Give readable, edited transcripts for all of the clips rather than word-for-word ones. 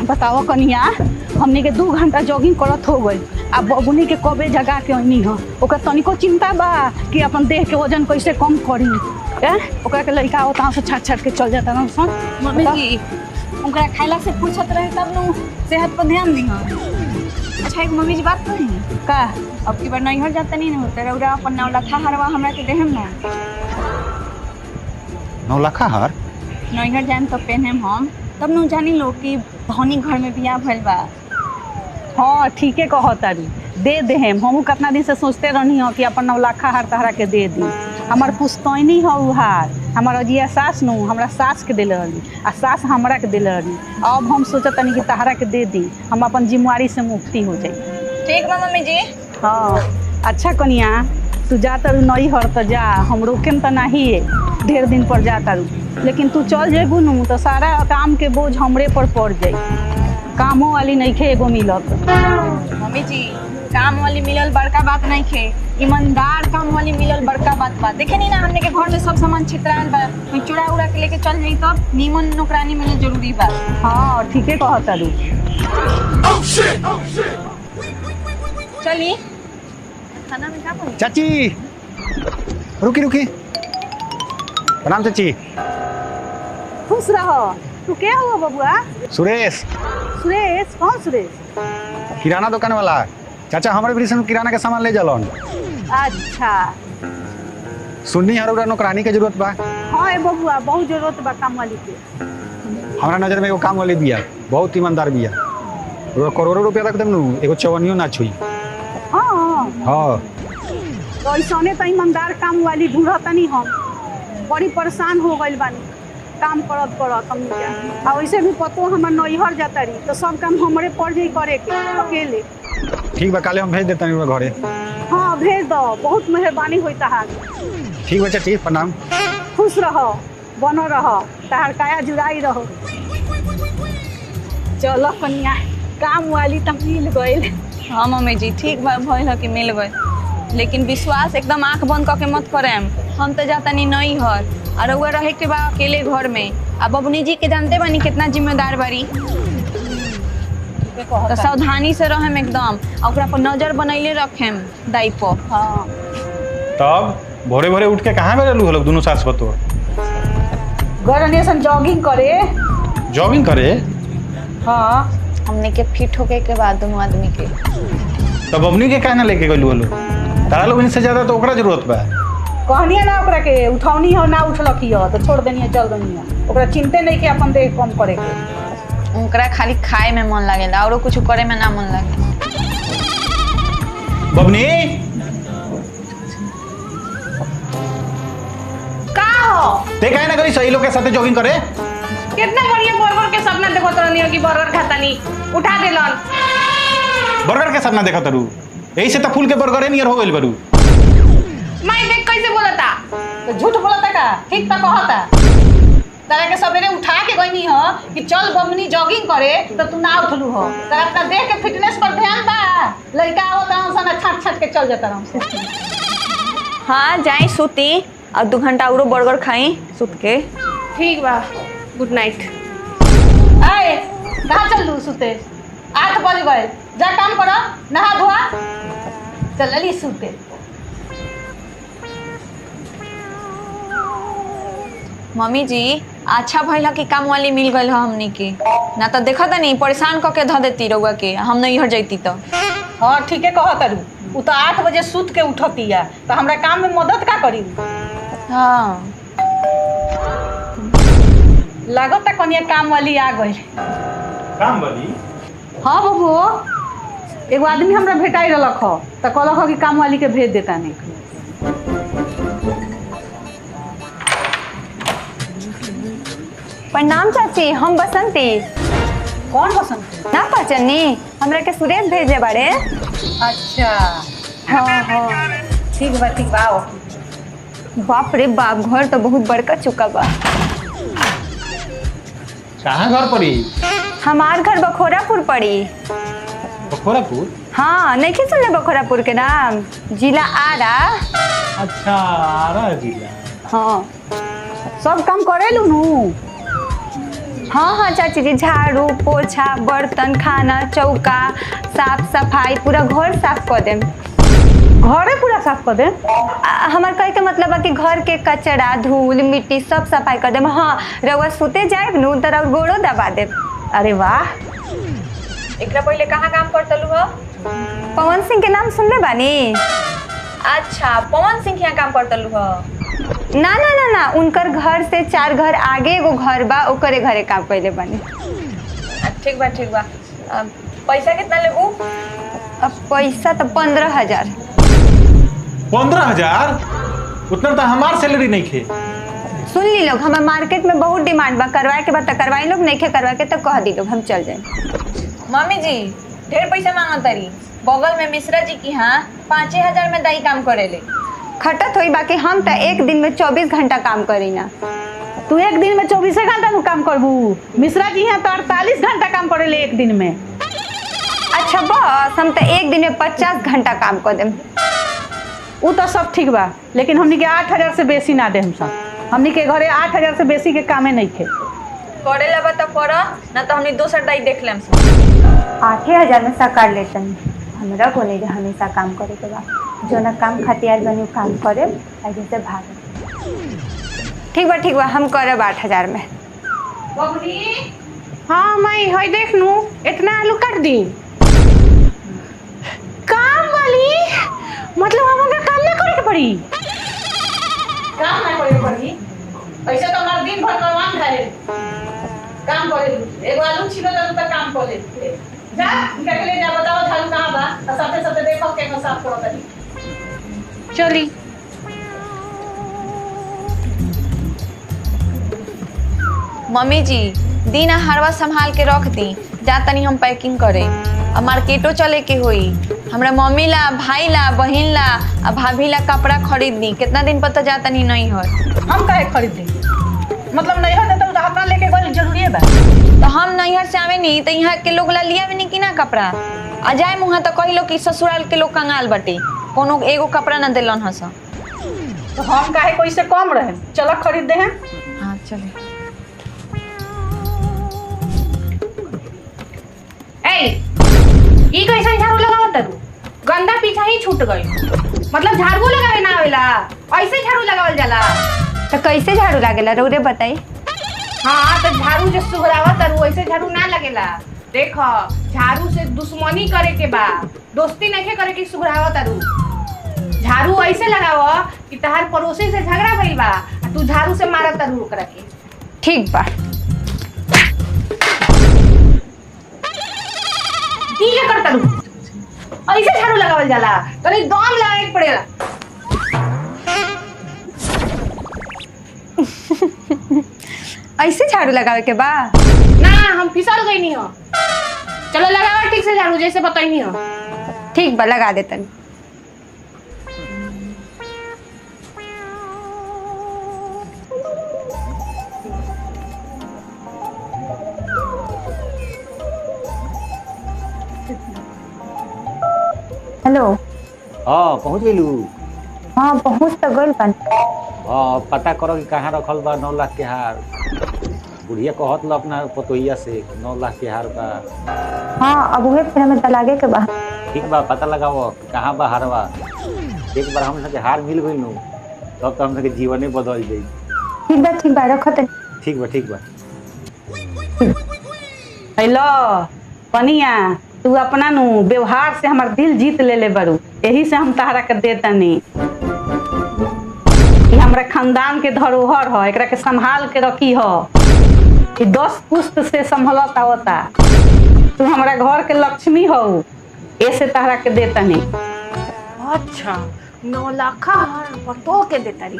बताओ कनिया, हमने के 2 घंटा जॉगिंग करत हो गई। अब बबुनी के कबे जगा के अनी हो, ओकर तनिको चिंता बा कि अपन देह के वजन कैसे कम करी। ओकरा के लड़का होता से छाट छाट के चल जाता ना सन। मम्मी जी उनका खाइला से फुर्सत रहे तब नु सेहत पर ध्यान दी। अच्छा एक मम्मी जी बात कही का, अब की बार नैहर जाता नहीं होता रउरा अपन नौलखा हरवा हमरा के देहम ना। नौलखा हार नैहर जाएम तो पहनेम हम, तब नु जानी लो कि धनी घर में बियाह भइल बा। हाँ ठीके कहतारी, दे देहम। हमहू कितना दिन से सोचते रहनी हो कि अपन 9 लाख हार तहरा के दे दी। हमार पुस्तैनी हो उ हार, हमार अजिया सास नु हमरा सास के दिले रहली आ सास हमरा के दिले रहली। अब हम सोचतनी कि तहरा के दे दी, हम अपन जिम्मेवारी से मुक्ति हो जाई। ठीक बा मम्मी जी। हाँ अच्छा कनिया, तू जा तारू नैहर तो जा, हम रोकेम तो नहीं है, ढेर दिन पर जा तारू। लेकिन तू चल जेबू नु तो सारा काम के बोझ हमरे पर पड़ जाई। कामों वाली नहीं खे एगो मिलत। मम्मी जी काम वाली मिलल बड़का बात नहीं खे, ईमानदार काम वाली मिलल बड़का बात बा। देखे नहीं ना हमने के घर में सब सामान छितराल बा, कोई चुरा उड़ा के लेके चल जाई तब नीमन नौकरानी मिलल जरूरी बा। हाँ ठीके कहतारू। चली खाना में क्या बनी? चाची रुकी रुकी, प्रणाम चाची। खुश रहो। तू क्या हुआ बबुआ? सुरेश। सुरेश? कौन सुरेश? किराना दुकान वाला चाचा, हमारे भी किराना के सामान ले जालन। अच्छा सुननी हर नौकरानी के जरूरत बा। हाँ ए बबुआ बहुत जरूरत बा काम वाली के। हमारा नजर में एगो काम वाली बिया, बहुत ईमानदार बिया। करोड़ों रुपया तक देम एगो चवनियो ना छुई। हाँ हाँ तो ऐसने तो ईमानदार काम वाली ढूंढतनी हम, बड़ी परेशान हो गइल बानी काम करत करत हम के। आ वैसे भी पतो हमर नैहर जाता रही तो सब काम हमरे पड़ जाई करे के अकेले। ठीक बा, काले हम भेज देता हूँ घरे। हाँ भेज दो, बहुत मेहरबानी होई तहार। ठीक बा चाची, प्रणाम। खुश रहो, बनो रहो, तहार काया जुड़ाई रहो। चलो कन्या, काम वाली तो मिल गइल। हाँ मम्मी जी ठीक बा, भइल ह कि मिल गए। लेकिन विश्वास एकदम आंख बंद करके मत करेम। हम तो जाता नहीं नैहर और रउआ रहे के बा अकेले घर में। अब बबनी जी के जानते बानी कितना जिम्मेदार बारी, तो सावधानी से रहेम एकदम, ओकरा पर नजर बनैले रखेम दाई पर। हाँ तब भोरे भोरे उठ के कहाँ गए लोग दोनों सास बतो? गरनेशन जॉगिंग करे। जॉगिंग करे? हाँ हमने के फिट होके के बाद दोनों आदमी के। तब अपनी के कहना लेके गए लोग? तारा लोग इनसे ज्यादा तो ओकरा जरूरत बा। कहनी ना ओकरा के उठौनी हो ना उठलकी हो तो छोड़ देनी है, चल देनी है। ओकरा चिंते नहीं कि अपन देह कम करे के। उनकरा खाली खाए में मन लागेला और कुछ करे में ना मन लागे। बबनी का हो? ते काहे ना गई सही लोग के साथ जॉगिंग करे? कितना बढ़िया बर्गर के सपना देखो तो नहीं कि बर्गर खाता नहीं उठा देलन। बर्गर के साथ ना देखा तरू, यही से तो फूल के बर्गर नियर हो गइल बरू। मैं देख कैसे बोलता? तो झूठ बोलता का? ठीक तो कहता। तारा के सवेरे उठा के गईनी हो कि चल बमनी जॉगिंग करे तो तू ना उठलू हो। तारा अपना देह के फिटनेस पर ध्यान बा। लड़का आवता सन छाट छाट के चल जाता रहूं। हाँ जाई सूती और 2 घंटा और बर्गर खाई सूत के। ठीक बा, गुड नाइट। आए कहाँ चल दू सुते? 8 बज गए, जा काम करो, नहा धोआ, चल ली सुते। मम्मी जी अच्छा भइल कि काम वाली मिल गई हमनी के, ना तो देखा था नहीं परेशान करके ध देती रउआ के, हम नैहर जैती तो। हाँ ठीके कहतारू, उ तो 8 बजे सूत के उठती है तो हमरा काम में मदद का करी। हाँ लागत कनिया काम वाली आ गई। काम वाली? हाँ बबू, एगो आदमी हमरा भेटाई रहलक हो तो कहलक हो कि काम वाली के भेज देता नहीं। प्रणाम चाची, हम बसंती। कौन बसंती? ना पहचानी, हमरा के सुरेश भेजे बारे। अच्छा हाँ हाँ ठीक बा आओ। बाप रे बाप, घर तो बहुत बड़का चुका बा। कहाँ घर पड़ी? हमार घर बखोरापुर पड़ी। बखोरापुर? हाँ नहीं सुनले बखोरापुर के नाम? जिला आरा। अच्छा आरा जिला। हाँ सब काम करे लू नू? हाँ हाँ चाची जी, झाड़ू पोछा बर्तन खाना चौका साफ सफाई पूरा घर साफ कर देम। घरे पूरा साफ कर दे। हमार कहे के मतलब है कि घर के कचरा धूल मिट्टी सब सफाई कर देम। हाँ रउआ सुते जाए नु तो रउआ गोड़ो दबा देम। अरे वाह, एकरा पहले कहाँ काम करतलू हो? पवन सिंह के नाम सुनले बानी? अच्छा, पवन सिंह यहाँ काम करतलू हो? ना ना ना ना, उनकर घर से 4 घर आगे एगो घर बा, ओकरे घरे काम कैले बानी। ठीक बा ठीक बा। पैसा कितना लेबू? अब पैसा तो 15,000। 15,000? उतना तो हमार सैलरी नहीं खे। सुन ली लोग, हमारे मार्केट में बहुत डिमांड बा, करवाए के बाद तो करवाई लोग, नहीं खे करवाए के तो कह दी लोग, हम चल जाए। मम्मी जी ढेर पैसा मांगत तारी। बगल में मिश्रा जी की यहाँ 5,000 में दाई काम करेले। खटत होई बाकी हम तो एक दिन में 24 घंटा काम करी ना। तू एक दिन में 24 घंटा नु काम करबू? मिश्रा जी यहाँ तो 48 घंटा काम करेले एक दिन में। अच्छा बस, हम तो एक दिन में 50 घंटा काम कर देम। वो तो सब ठीक बा, लेकिन हमनी के 8,000 से बेसी ना दे। हम सब हमनी के घरे 8,000 से बेसी के कामे नहीं थे। करे लबा तो कर, ना तो हमनी दोसर दाई देख लेम। 8,000 में साकार लेतन हमरा को नहीं हमेशा काम करे के बाद जो ना काम खतियार बनी काम करे आगे से भाग। ठीक बा हम करब 8,000 में। हाँ मैं हई देख नू, इतना आलू काट दी। काम वाली मतलब हमके काम ना करे के पड़ी? काम ना करे पड़ी? ऐसे तो हमार दिन भर करवान खाए काम करे। एगो आलू छिलो तो काम करे। जा निकल के ले जा, बताओ झाड़ू कहाँ बा, और साथे साथे देखो केनो साफ करो तनी। चली मम्मी जी दिन हरवा संभाल के रख दी, जा तनी हम पैकिंग करे। अब मार्केटो चले के होई, हमरा मम्मी ला भाई ला बहन ला आ भाभी ला कपड़ा खरीद दी। कितना दिन पर तो जा तनी नहीं हो। हम काहे खरीद दी? मतलब नहीं हो तो अपना लेके गल जरूरी है बा। तो हम नैहर से आवे नहीं तो यहाँ के लोग ला लिया भी नहीं कि ना कपड़ा। आ जाए मुँह तो कही लो कि ससुराल के लोग कंगाल बटे, कोनो एगो कपड़ा ना दिलन हस। तो हम काहे कोई से कम रहे? चलो खरीद दे हैं। हाँ चले। ई कैसे झाड़ू लगावत तू? गंदा पीछा ही छूट गई। मतलब झाड़ू लगावे ना आवेला, ऐसे झाड़ू लगावल जाला। तो कैसे झाड़ू लागेला रउरे बताई? हाँ तो झाड़ू जो सुहरावत तारू वैसे झाड़ू ना लगेला। देखो झाड़ू से दुश्मनी करे के बा, दोस्ती नहीं करे के सुहरावत तारू। झाड़ू ऐसे लगाव कि तहार पड़ोसी से झगड़ा भइल बा, तू झाड़ू से मारत तारू ओकरा के। ठीक बा। ठीक है करता रू, ऐसे झाड़ू लगावल जाला, तनी दम लगाए के पड़ेला। ऐसे झाड़ू लगावे के बा? ना हम फिसल गई नहीं हो। चलो लगावा ठीक से झाड़ू जैसे बताई नहीं हो। ठीक बा लगा देतन। हेलो। हाँ पहुँच गलू? हाँ पहुँच तो गइल बन। हाँ पता करो कि कहाँ रखल बा 9 लाख के हार। बुढ़िया कहत लो अपना पतोहिया से 9 लाख के हार बा। हाँ अब उहे फिर हमें तलागे के बा। ठीक बा पता लगाओ कि कहाँ बा हारवा। एक बार हम के हार मिल गई नु तब तो हम के जीवने बदल जाई। ठीक बा रखत। ठीक बा। हेलो पनिया, तू अपना नु व्यवहार से हमार दिल जीत ले बड़ू, यही से हम तहरा के देतनी। ये हमरा खानदान के धरोहर हो, एकरा के संभाल के रखी हो। ये 10 पुस्त से संभलत आवता। तू हमरा घर के लक्ष्मी हो, ऐसे तहरा के देतनी। अच्छा 9 लाख हर पतो के देतारी।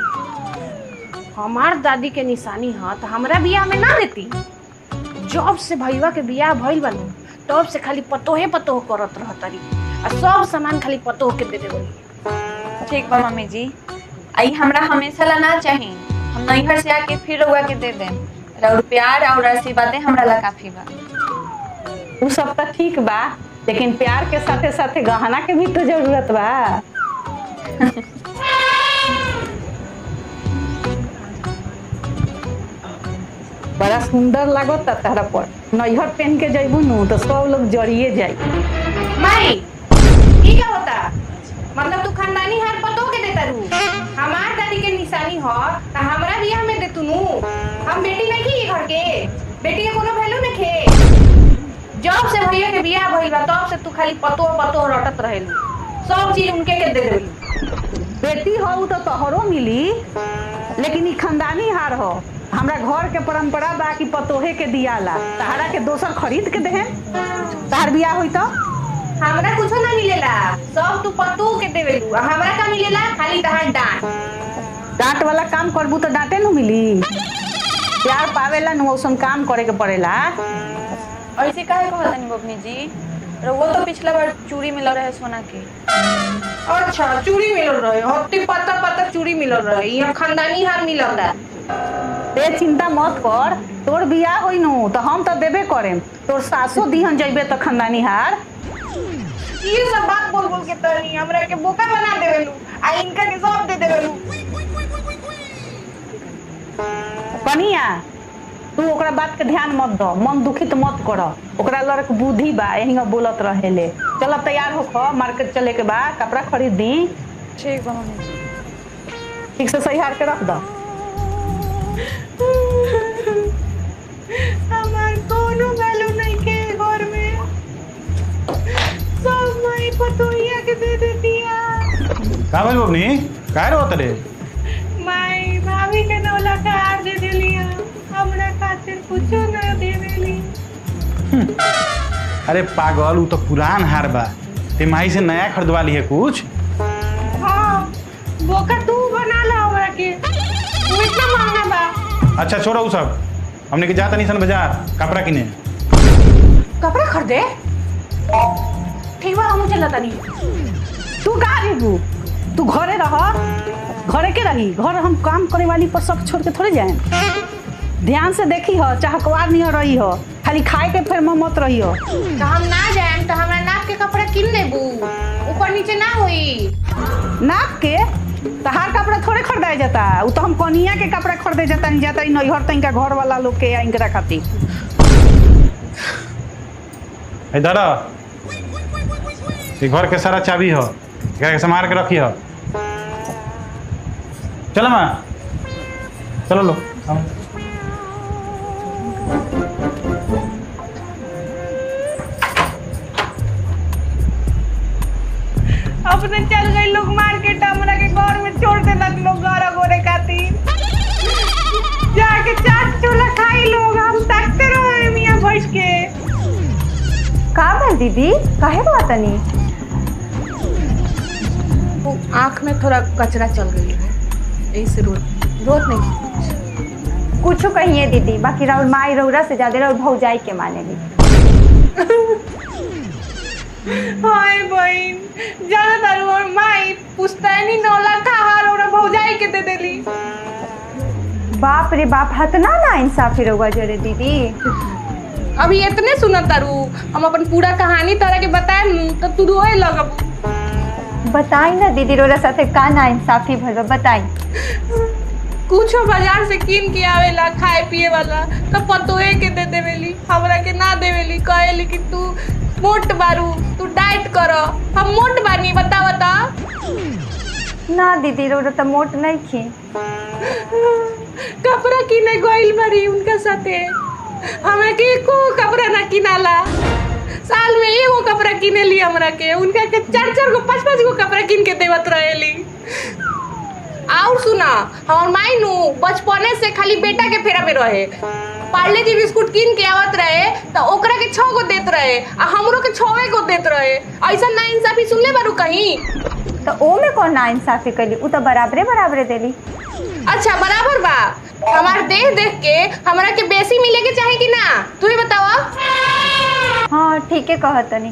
हमार दादी के निशानी है तो हमरा बियाह में ना देती। जब से भैया के बियाह भइल बनू तब से खाली पतोहे करत रहतारी, और सब सामान खाली पतोह के दे देवली। ठीक बा मम्मी जी, आई हमरा हमेशा ला ना चाही। हम नैहर से आके फिर रउआ के दे देम। और प्यार और आशीर्वाद हमरा ला काफी बा। वो सब तो ठीक बा, लेकिन प्यार के साथे साथे गहना के भी तो जरूरत बा। बड़ा सुंदर लागत तहरा पर नैहर पहन के जैबू नु तो सब लोग जरिए जाई। माई ई क्या होता? मतलब तू खानदानी हार पतो के देता रू? हमार दादी के निशानी हो त हमरा बियाह में दे तू नु। हम बेटी नहीं की घर के, बेटी के कोनो वैल्यू नहीं खे। जब से भैया के बियाह भइल बा तब से तू खाली पतो पतो रटत रहेलू, सब चीज उनके के दे देलू। बेटी हो तो तोहरो मिली, लेकिन ई खानदानी हार हो। हमरा घर के परंपरा बा कि पतोहे के दियाला, तहरा के दोसर खरीद के देहे। तहार बियाह होई तो हमरा कुछो ना मिलेला, सब तू पतो के देवेलू। हमरा का मिलेला? खाली तहार डांट। डांट वाला काम करबू तो डांटे न मिली। प्यार पावेला न वैसन काम करे के पड़ेला। ऐसे काहे कहतनी बबनी जी? वो तो पिछला बार चूड़ी मिल रहे सोना के। अच्छा चूड़ी मिलल रहे, हट्टी पत्ता पत्ता चूड़ी मिलल रहे, यहाँ खानदानी हार मिलल रहा। ते चिंता मत कर, तोर बियाह होई नु तो हम तो देबे करेम। तोर सासो दिहन जइबे तो खानदानी हार। ये सब बात बोल बोल के तनी हमरा के बोका बना देवेलू, आ इनका के सब दे देवेलू। कनिया तू ओकरा बात के ध्यान मत दो, मन दुखित मत कर। ओकरा लड़क बुद्धि बा, यही बोलत रहेले। चल तैयार होखो, मार्केट चले के बा, कपड़ा खरीद दी। ठीक बा मम्मी जी। ठीक से सही हार के रख दो। हमार कोनो वैल्यू नहीं के घर में, सब माई पतोहिया के दे देतिया। का भाई बबनी का रे होत रे? माई भाभी के 9 लाख हार दे देलिया, हमरा खातिर कुछो ना देवेली। अरे पागल, उ तो पुरान हार बा, ते माई से नया खरीदवा ली है कुछ। हाँ बोका तू बना ला हमरा के, वो इतना महंगा बा। अच्छा छोड़ो उ सब, हमने के जाता निसन बाजार कपड़ा किने। कपड़ा खरीदे? ठीक बा हम चलता तनी। तू कहाँ जेबू? तू घरे रह, घरे के रही। घर हम काम करे वाली पर सब छोड़ के थोड़े जाए। ध्यान से देखी हो, चाहकवार नहीं रही हो, खाली खाए के फिर मत रही हो। तो हम ना जाए तो हमरा नाप के कपड़ा किन लेबू, ऊपर नीचे ना होई। नाप के तहार कपड़ा थोड़े खरीदाए जाता, उ तो हम कनिया के कपड़ा खरीदे जाता नहीं जाता नैहर तनिका घर वाला लोग के इनकरा खातिर। इधर ये घर के सारा चाबी हो, एकरा के संभाल के रखी हो। चलो माँ, चलो लो। अपने चल गए लोग मार्केट, हमरा के घर में छोड़ देलक लोग गारा गोरे खातिर। जाके चाट चूल्हा खाई लोग, हम ताकते रहे मियां भैंस के। का भल दीदी, काहे बातनी? आँख में थोड़ा कचरा चल गई है, यही से रोत नहीं। कुछ कहिए दीदी, बाकी राउर माई रौरा से ज्यादा राउर भौजाई के मानेली। हाय बहन, जाना तारू और माई पुश्तैनी 9 लाख हार और भौजाई के दे देली। बाप रे बाप, हतना ना इंसाफी रहुआ जरे दीदी। अभी इतने सुनत तारू, हम अपन पूरा कहानी तरह के बताए नू तो तू रोए लगबू। बताई ना दीदी, रोरा साथे का ना इंसाफी भर बताई। कुछ बाजार से कीन के आवेला खाए पिए वाला तो पतोए के दे देवेली, हमरा के ना देवेली। कहेली कि तू मोट बारू, तू डाइट करो। हम मोट बानी, बता बता। ना दीदी, रोरा तो मोट नहीं खी। कपड़ा किने गइल बारी उनका साथे, हमरा के एको कपड़ा ना किनाला। साल में एगो कपड़ा किने ली हमरा के, उनका के 4-4 गो 5-5 गो कपड़ा किन के देवत रहेली। और सुना, हमार माई नु बचपने से खाली बेटा के फेरा में रहे। पार्ले जी बिस्कुट किन के आवत रहे तो ओकरा के 6 गो देत रहे, आ हमरो के 6 गो देत रहे। ऐसा ना इंसाफी सुनले बारू कहीं? तो ओ में कौन ना इंसाफी कली, उ तो बराबरे देली। अच्छा बराबर बा, हमार देख देख के हमरा के बेसी मिले के चाहे कि ना, तू ही बतावा। हाँ ठीक है कहतनी।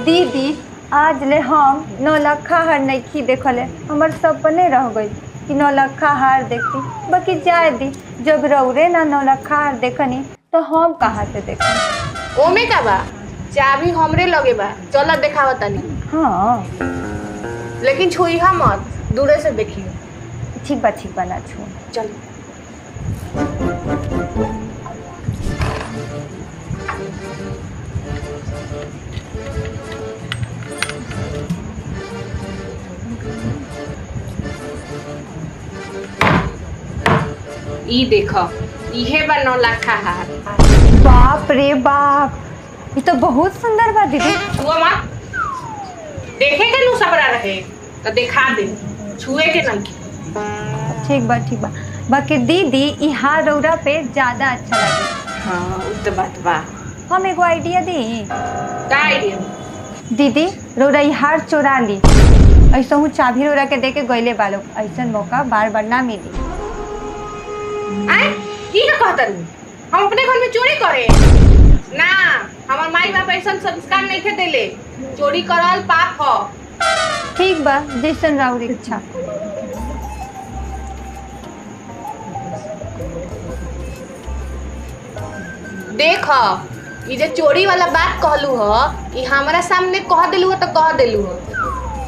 दीदी आज ले हम 9 लाख हार नहीं खी देखले, हमार सपने रह गई कि 9 लाख हार देखती। बाकी जाए दी, जब रौरे ना 9 लाख हार देखनी तो हम कहाँ से देखनी? ओमे का बा, चाबी हमरे लगे बा, चला देखावा तनी। हाँ लेकिन छुईहा मत, दूरे से देखिए। ठीक बा ना छू। चल ई देखो, इहे बा 9 लाख का हार। बाप रे बाप, ये तो बहुत सुंदर बा दीदी। छुआ मत, देखे के नु सबरा रहे तो दिखा दे, छुए के नहीं। ठीक बा बाकी दीदी ई हार रौरा पे ज्यादा अच्छा लगे। हाँ उ तो बात बा। हम एगो आइडिया दी। का आइडिया? दीदी रौरा ई हार चोरा ली, ऐसा हूँ चाबी रौरा के दे के गईले बालो, ऐसा मौका बार बार ना मिली। आए की का कहता रू? हम अपने घर में चोरी करे ना, हमार माई बाप ऐसा संस्कार नहीं थे देले, चोरी करल पाप हो। ठीक बा, जैसन राउर इच्छा। देख ये जे चोरी वाला बात कहलू हो, ये हमारा सामने कह दिलू हो तो कह दिलू हो,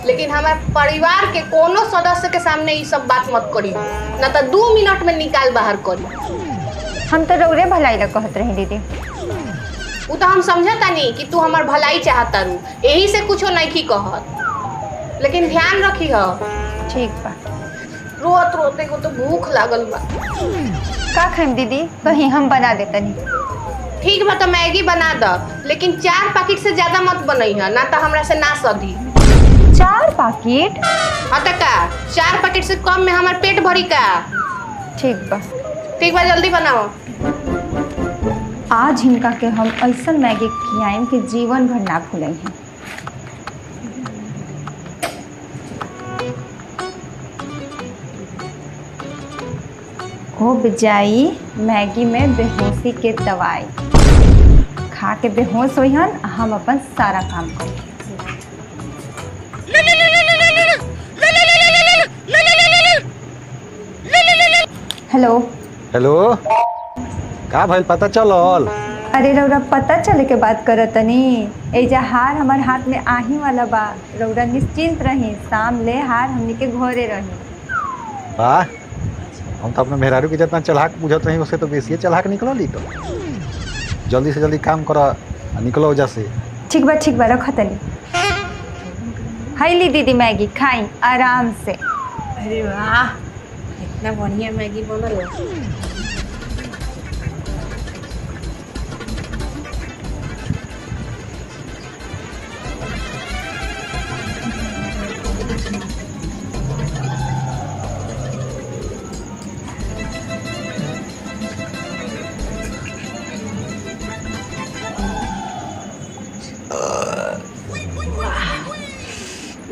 लेकिन हमारे परिवार के कोनो सदस्य के सामने ये सब बात मत करी, ना तो 2 मिनट में निकाल बाहर करी। हम तो रौरे भलाई ला कहत रहे दीदी। वो तो हम समझता नहीं कि तू हमार भलाई चाहता रू, यही से कुछो नहीं की कहत, लेकिन ध्यान रखी हो। ठीक बा। रोत रोते को तो भूख लागल बा। का खाइम दीदी? कहीं हम बना देतनी। ठीक बा तो मैगी बना द, लेकिन 4 पैकेट से ज्यादा मत बनई है, ना तो हमरा से ना सधी। 4 पैकेट? हाँ तो का 4 पैकेट से कम में हमार पेट भरी का? ठीक बा जल्दी बनाओ। आज इनका के हम ऐसा मैगी खियाएम कि जीवन भर ना भूलें हैं। हो बजाई मैगी में बेहोशी के दवाई खा के बेहोश होई हन, हम अपन सारा काम करें। हेलो हेलो, का भइल पता चलल? अरे रौरा पता चले के बात करत तनी, एजा हार हमार हाथ में आही वाला बा, रौरा निश्चिंत रही, शाम ले हार हमनी के घरे रही। वाह, हम तो अपने मेहरारू के जितना चलाक बुझत रही उससे तो बेसी चलाक निकलो ली। तो जल्दी से जल्दी काम करो, निकलो वजह से। ठीक बा रख तनी। हाई ली दीदी मैगी, खाई आराम से। अरे वाह, इतना बढ़िया मैगी बनल है।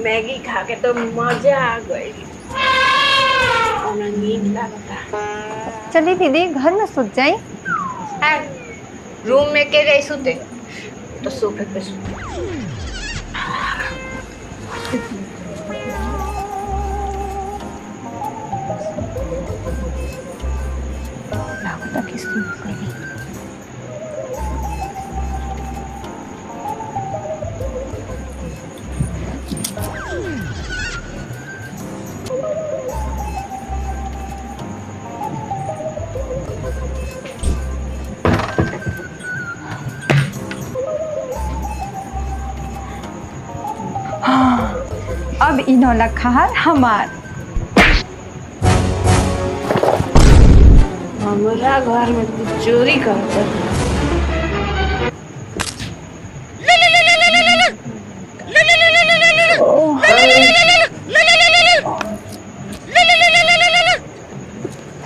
मैगी खा के तो मजा आ गई, नींद लगता। चलिए दीदी घर में सुत जाई। रूम में के जाई सुते तो सोफे पे सुते। लगता कि सुत गई। अब इन्हों लखार हमार। हमारा घर में कुछ चोरी करता है।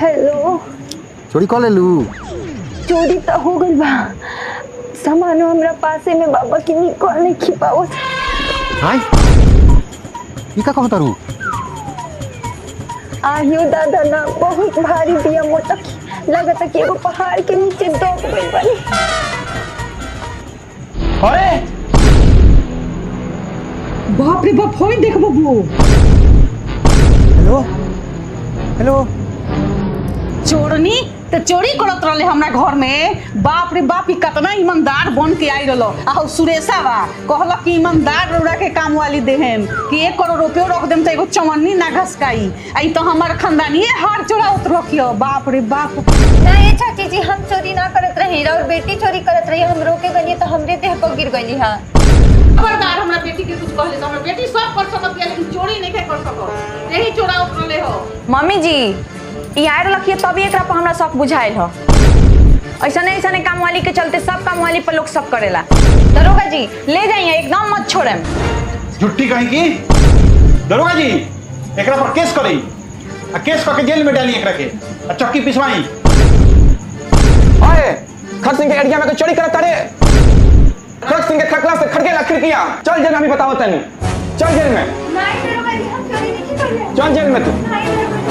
हेलो, चोरी कर ले लू? चोरी तो हो गई बा, सामान हमरा पासे में बाबा की निकल नहीं खिपावत। हाय, ई का कहता रू? आहियो दादा ना, बहुत भारी दिया मोटा, लगता कि एगो पहाड़ के नीचे दब गई बानी। अरे बाप रे बाप, होई देख बबू। हेलो हेलो, चोरनी तो चोरी करत रहले हमरा घर में। बाप रे बाप, ई कितना ईमानदार बन के आई रहलो। आ सुरेशा बा कहलक कि ईमानदार रौरा के काम वाली देहम कि 1 करोड़ रुपया रख देम तो एगो चमन्नी ना घसकाई। आई तो हमार खानदानी हार चोरावत रखियो। बाप रे बाप। नहीं चाची जी, हम चोरी ना करत रही और बेटी चोरी करत रही। हम रोके गई तो हमरे देह पर गिर गई। हाँ खबरदार हमरा बेटी के कुछ कहले तो हमरा बेटी सब कर सकत है लेकिन चोरी नहीं कर सकत। यही चोरावत रहले हो। मम्मी जी ई आए रखिए तभी एक पर हमरा शक बुझाइल हो। ऐसा काम वाली के चलते सब काम वाली पर लोग शक करेला। दरोगा जी ले जाइए, एकदम मत छोड़े। झुट्टी कहीं की दरोगा जी एकरा पर केस करी आ केस करके जेल में डाली एकरा के आ चक्की पिसवाई। ओए खट सिंह के एरिया में तो चोरी करता रे। खट सिंह के खटला से खड़केला खिड़कियां। चल जेल में, अभी बताओ तनी। चल जेल में, नहीं दरोगा जी, हम चोरी नहीं कर रहे। चल जेल में तू। नहीं दरोगा